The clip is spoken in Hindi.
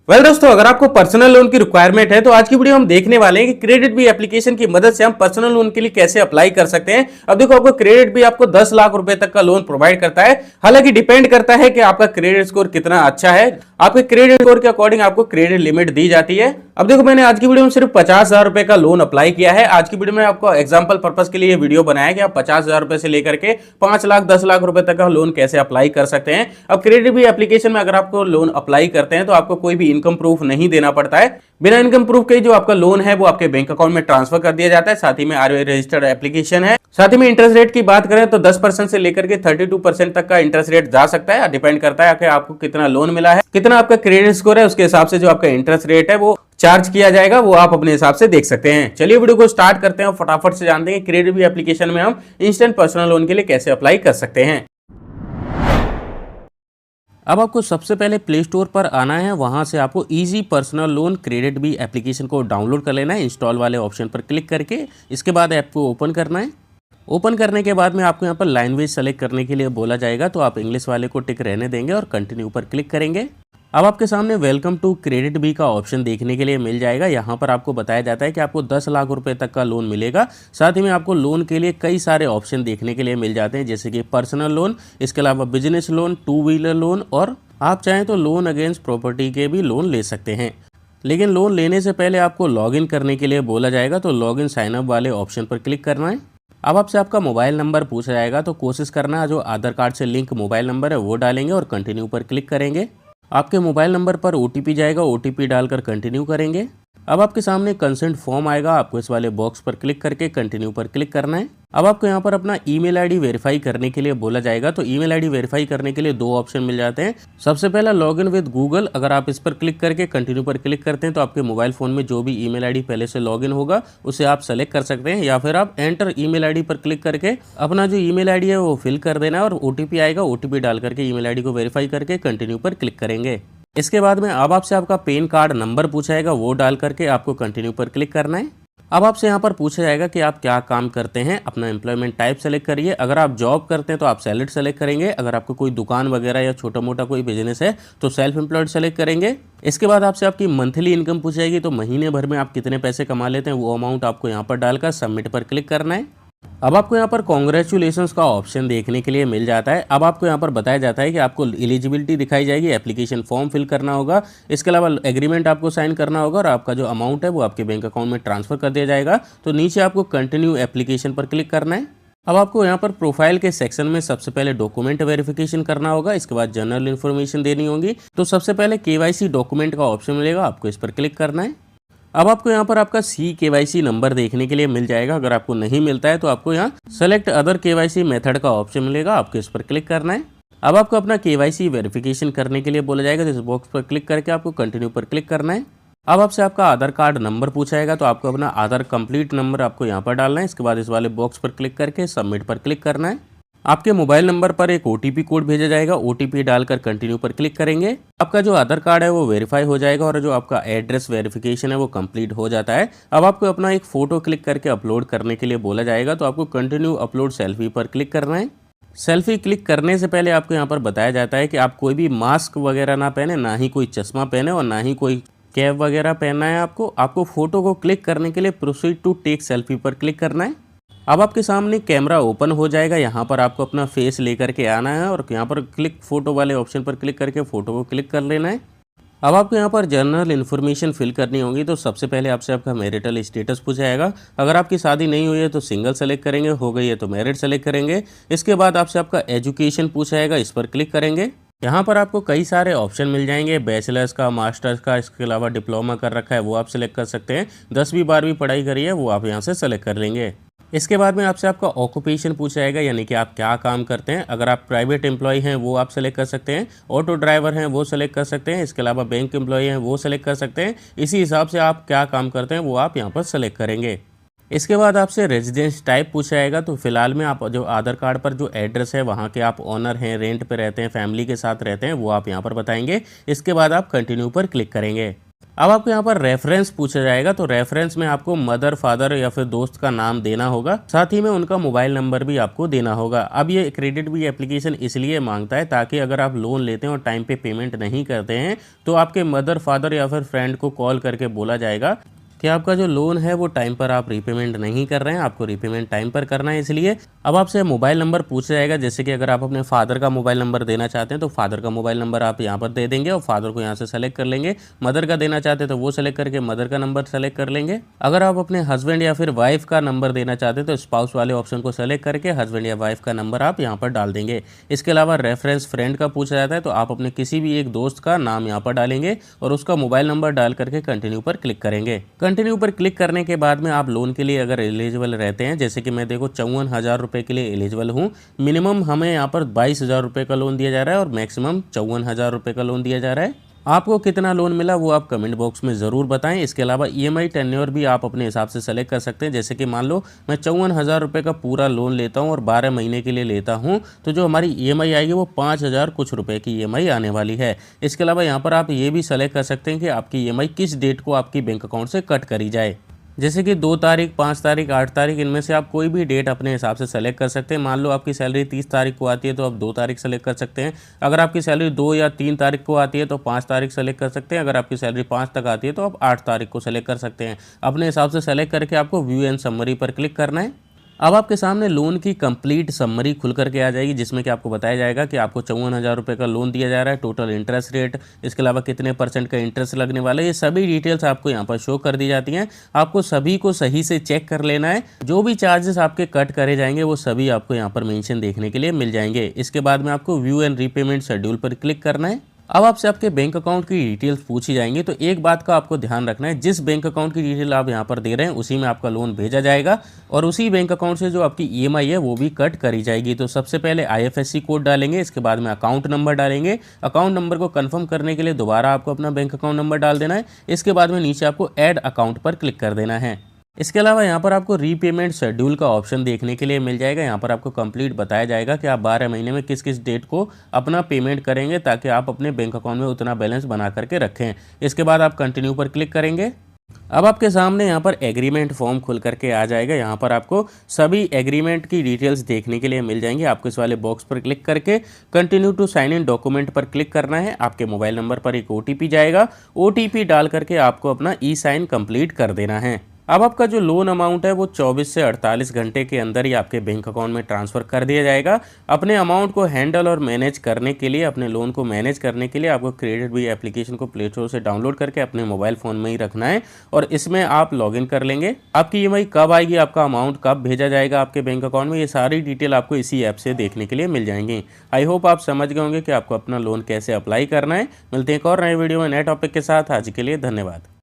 दोस्तों, अगर आपको पर्सनल लोन की रिक्वायरमेंट है तो आज की वीडियो हम देखने वाले हैं कि क्रेडिट बी एप्लीकेशन की मदद से हम पर्सनल लोन के लिए कैसे अप्लाई कर सकते हैं। अब देखो, आपको क्रेडिट बी आपको 10 लाख रुपए तक का लोन प्रोवाइड करता है। हालांकि डिपेंड करता है कि आपका क्रेडिट स्कोर कितना अच्छा है। आपके क्रेडिट स्कोर के अकॉर्डिंग आपको क्रेडिट लिमिट दी जाती है। अब देखो, मैंने आज की वीडियो में सिर्फ 50,000 रुपए का लोन अप्लाई किया है। आज की वीडियो में आपको एग्जाम्पल पर्पज के लिए वीडियो बनाया कि आप 50,000 रुपए से लेकर के 5 लाख 10 लाख रुपए तक का लोन कैसे अप्लाई कर सकते हैं। अब क्रेडिट बी एप्लीकेशन में अगर आपको लोन अप्लाई करते हैं तो आपको कोई भी इनकम प्रूफ नहीं देना पड़ता है। बिना इनकम प्रूफ के जो आपका लोन है वो आपके बैंक अकाउंट में ट्रांसफर कर दिया जाता है। साथ ही में आरबीआई रजिस्टर्ड एप्लीकेशन है। साथ ही में इंटरेस्ट रेट की बात करें तो 10% से लेकर के 32% तक का इंटरेस्ट रेट जा सकता है। डिपेंड करता है कि आपको कितना लोन मिला है, कितना आपका क्रेडिट स्कोर है, उसके हिसाब से जो आपका इंटरेस्ट रेट है वो चार्ज किया जाएगा, वो आप अपने हिसाब से देख सकते हैं। चलिए वीडियो को स्टार्ट करते हैं, फटाफट से जानते हैं क्रेडिट बी एप्लीकेशन में हम इंस्टेंट पर्सनल लोन के लिए कैसे अप्लाई कर सकते हैं। अब आपको सबसे पहले प्ले स्टोर पर आना है। वहां से आपको easy personal loan KreditBee application को डाउनलोड कर लेना है। इंस्टॉल वाले ऑप्शन पर क्लिक करके इसके बाद ऐप को ओपन करना है। ओपन करने के बाद में आपको यहाँ पर लैंग्वेज सेलेक्ट करने के लिए बोला जाएगा, तो आप इंग्लिश वाले को टिक रहने देंगे और कंटिन्यू पर क्लिक करेंगे। अब आपके सामने वेलकम टू क्रेडिट बी का ऑप्शन देखने के लिए मिल जाएगा। यहाँ पर आपको बताया जाता है कि आपको 10 लाख रुपए तक का लोन मिलेगा। साथ ही में आपको लोन के लिए कई सारे ऑप्शन देखने के लिए मिल जाते हैं, जैसे कि पर्सनल लोन, इसके अलावा बिजनेस लोन, 2 व्हीलर लोन, और आप चाहें तो लोन अगेंस्ट प्रॉपर्टी के भी लोन ले सकते हैं। लेकिन लोन लेने से पहले आपको लॉगिन करने के लिए बोला जाएगा, तो लॉगिन साइन अप वाले ऑप्शन पर क्लिक करना है। अब आपसे आपका मोबाइल नंबर पूछा जाएगा, तो कोशिश करना है जो आधार कार्ड से लिंक मोबाइल नंबर है वो डालेंगे और कंटिन्यू पर क्लिक करेंगे। आपके मोबाइल नंबर पर ओटीपी जाएगा, ओटीपी डालकर कंटिन्यू करेंगे। अब आपके सामने कंसेंट फॉर्म आएगा, आपको इस वाले बॉक्स पर क्लिक करके कंटिन्यू पर क्लिक करना है। अब आपको यहाँ पर अपना ईमेल आईडी वेरीफाई करने के लिए बोला जाएगा, तो ईमेल आईडी वेरीफाई करने के लिए 2 ऑप्शन मिल जाते हैं। सबसे पहला लॉगिन विद गूगल, अगर आप इस पर क्लिक करके कंटिन्यू पर क्लिक करते हैं तो आपके मोबाइल फोन में जो भी ईमेल आईडी पहले से लॉगिन होगा उसे आप सेलेक्ट कर सकते हैं, या फिर आप एंटर ईमेल आईडी पर क्लिक करके अपना जो ईमेल आईडी है वो फिल कर देना है और ओटीपी आएगा, ओटीपी डाल करके ईमेल आईडी को वेरीफाई करके कंटिन्यू पर क्लिक करेंगे। इसके बाद में अब आपसे आपका पैन कार्ड नंबर पूछा जाएगा, वो डाल करके आपको कंटिन्यू पर क्लिक करना है। अब आपसे यहाँ पर पूछा जाएगा कि आप क्या काम करते हैं, अपना एम्प्लॉयमेंट टाइप सेलेक्ट करिए। अगर आप जॉब करते हैं तो आप सैलरी सेलेक्ट करेंगे। अगर आपको कोई दुकान वगैरह या छोटा मोटा कोई बिजनेस है तो सेल्फ एम्प्लॉयड सेलेक्ट करेंगे। इसके बाद आपसे आपकी मंथली इनकम पूछी जाएगी, तो महीने भर में आप कितने पैसे कमा लेते हैं वो अमाउंट आपको यहाँ पर डालकर सबमिट पर क्लिक करना है। अब आपको यहाँ पर कॉन्ग्रेचुलेशंस का ऑप्शन देखने के लिए मिल जाता है। अब आपको यहाँ पर बताया जाता है कि आपको एलिजिबिलिटी दिखाई जाएगी, एप्लीकेशन फॉर्म फिल करना होगा, इसके अलावा एग्रीमेंट आपको साइन करना होगा और आपका जो अमाउंट है वो आपके बैंक अकाउंट में ट्रांसफर कर दिया जाएगा। तो नीचे आपको कंटिन्यू एप्लीकेशन पर क्लिक करना है। अब आपको यहाँ पर प्रोफाइल के सेक्शन में सबसे पहले डॉक्यूमेंट वेरिफिकेशन करना होगा, इसके बाद जनरल इन्फॉर्मेशन देनी होगी। तो सबसे पहले केवाईसी डॉक्यूमेंट का ऑप्शन मिलेगा, आपको इस पर क्लिक करना है। अब आपको यहाँ पर आपका CKYC नंबर देखने के लिए मिल जाएगा। अगर आपको नहीं मिलता है तो आपको यहाँ सेलेक्ट अदर KYC मेथड का ऑप्शन मिलेगा, आपको इस पर क्लिक करना है। अब आपको अपना KYC वेरिफिकेशन करने के लिए बोला जाएगा, तो इस बॉक्स पर क्लिक करके आपको कंटिन्यू पर क्लिक करना है। अब आपसे आपका आधार कार्ड नंबर पूछा जाएगा, तो आपको अपना आधार कंप्लीट नंबर आपको यहाँ पर डालना है। इसके बाद इस वाले बॉक्स पर क्लिक करके सबमिट पर क्लिक करना है। आपके मोबाइल नंबर पर एक OTP कोड भेजा जाएगा, OTP डालकर कंटिन्यू पर क्लिक करेंगे। आपका जो आधार कार्ड है वो वेरीफाई हो जाएगा और जो आपका एड्रेस वेरिफिकेशन है वो कंप्लीट हो जाता है। अब आपको अपना एक फ़ोटो क्लिक करके अपलोड करने के लिए बोला जाएगा, तो आपको कंटिन्यू अपलोड सेल्फी पर क्लिक करना है। सेल्फी क्लिक करने से पहले आपको यहाँ पर बताया जाता है कि आप कोई भी मास्क वगैरह ना पहने, ना ही कोई चश्मा पहने और ना ही कोई कैप वगैरह पहनना है। आपको फ़ोटो को क्लिक करने के लिए प्रोसीड टू टेक सेल्फी पर क्लिक करना है। अब आपके सामने कैमरा ओपन हो जाएगा, यहाँ पर आपको अपना फेस लेकर के आना है और यहाँ पर क्लिक फोटो वाले ऑप्शन पर क्लिक करके फ़ोटो को क्लिक कर लेना है। अब आपको यहाँ पर जनरल इन्फॉर्मेशन फिल करनी होगी, तो सबसे पहले आपसे आपका मैरिटल स्टेटस पूछा जाएगा। अगर आपकी शादी नहीं हुई है तो सिंगल सेलेक्ट करेंगे, हो गई है तो मैरिड सेलेक्ट करेंगे। इसके बाद आपसे आपका एजुकेशन पूछा जाएगा, इस पर क्लिक करेंगे। यहाँ पर आपको कई सारे ऑप्शन मिल जाएंगे, बैचलर्स का, मास्टर्स का, इसके अलावा डिप्लोमा कर रखा है वो आप सेलेक्ट कर सकते हैं। 10वीं 12वीं पढ़ाई करी है वो आप यहाँ से सेलेक्ट कर लेंगे। इसके बाद में आपसे आपका ऑक्यूपेशन पूछा जाएगा, यानी कि आप क्या काम करते हैं। अगर आप प्राइवेट एम्प्लॉय हैं वो आप सेलेक्ट कर सकते हैं, ऑटो ड्राइवर हैं वो सेलेक्ट कर सकते हैं, इसके अलावा बैंक एम्प्लॉय हैं वो सेलेक्ट कर सकते हैं। इसी हिसाब से आप क्या काम करते हैं वो आप यहाँ पर सेलेक्ट करेंगे। इसके बाद आपसे रेजिडेंस टाइप पूछा जाएगा, तो फिलहाल में आप जो आधार कार्ड पर जो एड्रेस है वहाँ के आप ओनर हैं, रेंट पे रहते हैं, फैमिली के साथ रहते हैं, वो आप यहाँ पर बताएंगे। इसके बाद आप कंटिन्यू पर क्लिक करेंगे। अब आपको यहाँ पर रेफरेंस पूछा जाएगा, तो रेफरेंस में आपको मदर, फादर या फिर दोस्त का नाम देना होगा, साथ ही में उनका मोबाइल नंबर भी आपको देना होगा। अब ये क्रेडिट भी एप्लीकेशन इसलिए मांगता है ताकि अगर आप लोन लेते हैं और टाइम पे पेमेंट नहीं करते हैं तो आपके मदर, फादर या फिर फ्रेंड को कॉल करके बोला जाएगा कि आपका जो लोन है वो टाइम पर आप रीपेमेंट नहीं कर रहे हैं, आपको रीपेमेंट टाइम पर करना है। इसलिए अब आपसे मोबाइल नंबर पूछा जाएगा, जैसे कि अगर आप अपने फादर का मोबाइल नंबर देना चाहते हैं तो फादर का मोबाइल नंबर आप यहाँ पर दे देंगे और फादर को यहाँ से सेलेक्ट कर लेंगे। मदर का देना चाहते हैं तो वो सेलेक्ट करके मदर का नंबर सेलेक्ट कर लेंगे। अगर आप अपने हस्बैंड या फिर वाइफ का नंबर देना चाहते हैं तो स्पाउस वाले ऑप्शन को सेलेक्ट करके हस्बैंड या वाइफ का नंबर आप यहाँ पर डाल देंगे। इसके अलावा रेफरेंस फ्रेंड का पूछा जाता है तो आप अपने किसी भी एक दोस्त का नाम यहाँ पर डालेंगे और उसका मोबाइल नंबर डाल करके कंटिन्यू पर क्लिक करेंगे। कंटिन्यू पर क्लिक करने के बाद में आप लोन के लिए अगर एलिजिबल रहते हैं, जैसे कि मैं देखो 54,000 रुपये के लिए एलिजिबल हूँ। मिनिमम हमें यहाँ पर 22,000 रुपये का लोन दिया जा रहा है और मैक्सिमम 54,000 रुपये का लोन दिया जा रहा है। आपको कितना लोन मिला वो आप कमेंट बॉक्स में ज़रूर बताएं। इसके अलावा ईएमआई टेन्योर भी आप अपने हिसाब से सेलेक्ट कर सकते हैं, जैसे कि मान लो मैं 54,000 रुपये का पूरा लोन लेता हूं और 12 महीने के लिए लेता हूं तो जो हमारी ईएमआई आएगी वो 5,000 कुछ रुपए की ईएमआई आने वाली है। इसके अलावा यहाँ पर आप ये भी सेलेक्ट कर सकते हैं कि आपकी ईएमआई किस डेट को आपकी बैंक अकाउंट से कट करी जाए, जैसे कि 2 तारीख, 5 तारीख, 8 तारीख, इनमें से आप कोई भी डेट अपने हिसाब से सेलेक्ट कर सकते हैं। मान लो आपकी सैलरी 30 तारीख को आती है तो आप 2 तारीख सेलेक्ट कर सकते हैं। अगर आपकी सैलरी 2 या 3 तारीख को आती है तो 5 तारीख सेलेक्ट कर सकते हैं। अगर आपकी सैलरी 5 तक आती है तो आप 8 तारीख को सेलेक्ट कर सकते हैं। अपने हिसाब से सेलेक्ट करके आपको व्यू एंड समरी पर क्लिक करना है। अब आपके सामने लोन की कंप्लीट समरी खुल करके आ जाएगी, जिसमें कि आपको बताया जाएगा कि आपको 54,000 रुपये का लोन दिया जा रहा है, टोटल इंटरेस्ट रेट, इसके अलावा कितने % का इंटरेस्ट लगने वाला है, ये सभी डिटेल्स आपको यहाँ पर शो कर दी जाती हैं। आपको सभी को सही से चेक कर लेना है। जो भी चार्जेस आपके कट करे जाएंगे वो सभी आपको यहाँ पर मेंशन देखने के लिए मिल जाएंगे। इसके बाद में आपको व्यू एंड रीपेमेंट शेड्यूल पर क्लिक करना है। अब आपसे आपके बैंक अकाउंट की डिटेल्स पूछी जाएंगी, तो एक बात का आपको ध्यान रखना है, जिस बैंक अकाउंट की डिटेल आप यहाँ पर दे रहे हैं उसी में आपका लोन भेजा जाएगा और उसी बैंक अकाउंट से जो आपकी ईएमआई है वो भी कट करी जाएगी। तो सबसे पहले आईएफएससी कोड डालेंगे, इसके बाद में अकाउंट नंबर डालेंगे। अकाउंट नंबर को कन्फर्म करने के लिए दोबारा आपको अपना बैंक अकाउंट नंबर डाल देना है। इसके बाद में नीचे आपको ऐड अकाउंट पर क्लिक कर देना है। इसके अलावा यहाँ पर आपको रीपेमेंट शेड्यूल का ऑप्शन देखने के लिए मिल जाएगा। यहाँ पर आपको कंप्लीट बताया जाएगा कि आप 12 महीने में किस किस डेट को अपना पेमेंट करेंगे ताकि आप अपने बैंक अकाउंट में उतना बैलेंस बना करके रखें। इसके बाद आप कंटिन्यू पर क्लिक करेंगे। अब आपके सामने यहाँ पर एग्रीमेंट फॉर्म खुल करके आ जाएगा। यहाँ पर आपको सभी एग्रीमेंट की डिटेल्स देखने के लिए मिल जाएंगी। आपको इस वाले बॉक्स पर क्लिक करके continue to sign in document पर क्लिक करना है। आपके मोबाइल नंबर पर एक ओटीपी जाएगा, ओटीपी डाल करके आपको अपना ई साइन कंप्लीट कर देना है। अब आपका जो लोन अमाउंट है वो 24 से 48 घंटे के अंदर ही आपके बैंक अकाउंट में ट्रांसफ़र कर दिया जाएगा। अपने अमाउंट को हैंडल और मैनेज करने के लिए, अपने लोन को मैनेज करने के लिए आपको क्रेडिट भी एप्लीकेशन को प्ले स्टोर से डाउनलोड करके अपने मोबाइल फ़ोन में ही रखना है और इसमें आप लॉगिन कर लेंगे। आपकी ईएमआई कब आएगी, आपका अमाउंट कब भेजा जाएगा आपके बैंक अकाउंट में, ये सारी डिटेल आपको इसी ऐप से देखने के लिए मिल जाएंगी। आई होप आप समझ गए होंगे कि आपको अपना लोन कैसे अप्लाई करना है। मिलते हैं एक और नए वीडियो में नए टॉपिक के साथ। आज के लिए धन्यवाद।